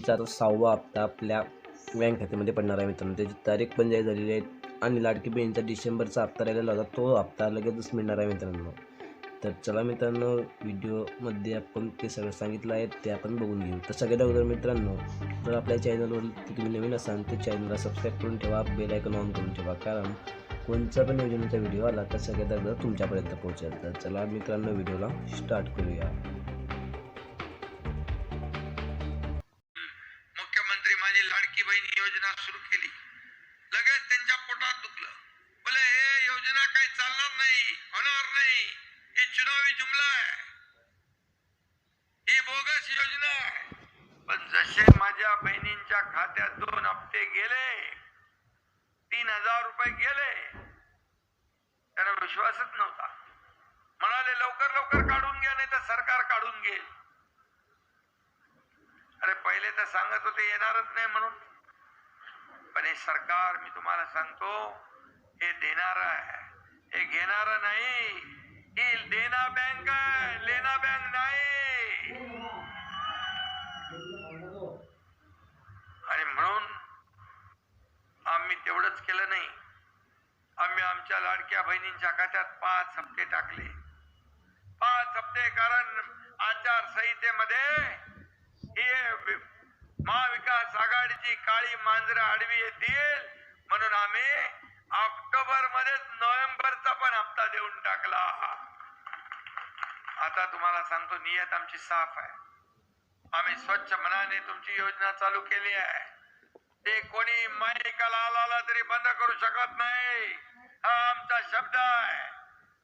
योजनेचा आता 6वा हप्ता आपल्या बँक खात्यामध्ये पडणार आहे मित्रांनो. त्याची तारीख पण जाहीर झालेली आहे आणि लाडकी बहिणीचा डिसेंबरचा हप्ता राहिलेला होता, तो हप्ता लगेचच मिळणार आहे मित्रांनो. तर चला मित्रांनो, व्हिडिओमध्ये आपण ते सगळं सांगितलं आहे ते आपण बघून घेऊ. तर सगळ्यात अगोदर मित्रांनो, जर आपल्या चॅनलवर तुम्ही नवीन असाल तर चॅनलला सबस्क्राईब करून ठेवा, बेल आयकॉन ऑन करून ठेवा, कारण कोणचा पण योजनेचा व्हिडिओ आला तर सगळ्यात अगोदर तुमच्यापर्यंत पोहोचेल. तर चला मित्रांनो, व्हिडिओला स्टार्ट करूया. मुख्यमंत्री माझी लाडकी बहीण योजना सुरू केली, लगेच त्यांच्या पोटात दुखलं. बोले हे योजना काही चालणार नाही, होणार नाही, ही चुनावी जुमला आहे, ही बोगस योजना आहे. पण जसे माझ्या बहिणींच्या खात्यात 2 हप्ते गेले, 3000 रुपये गेले, त्यांना विश्वासच नव्हता. म्हणाले लवकर लवकर काढून घ्या, नाही तर सरकार काढून घेईल. अरे पहिले तर सांगत होते येणारच नाही म्हणून, पण हे सरकार मी तुम्हाला सांगतो हे देणार आहे, हे घेणार नाही. ही देना बँक आहे, लेना बँक नाही. आणि म्हणून आम्ही तेवढंच केलं नाही, आम्ही आमच्या लाडक्या बहिणींच्या खात्यात 5 हप्ते टाकले. 5 हप्ते, कारण आचारसंहितेमध्ये हे महाविकास आघाडीची काळी मांजरं आडवी येतील म्हणून आम्ही ऑक्टोबर मध्येच नोव्हेंबरचा पण हप्ता देऊन टाकला. आता तुम्हाला सांगतो, नियत आमची साफ आहे. आम्ही स्वच्छ मनाने तुमची योजना चालू केली आहे. ते कोणी माईकाला आला तरी बंद करू शकत नाही, हा आमचा शब्द आहे.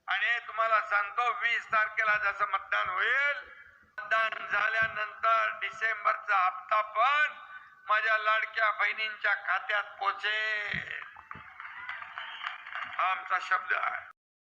आणि तुम्हाला सांगतो, 20 तारखेला जसं मतदान होईल, मतदान झाल्यानंतर डिसेंबरचा हप्ता पण माझ्या लाडक्या बहिणींच्या खात्यात पोहोचेल, हा आमचा शब्द आहे.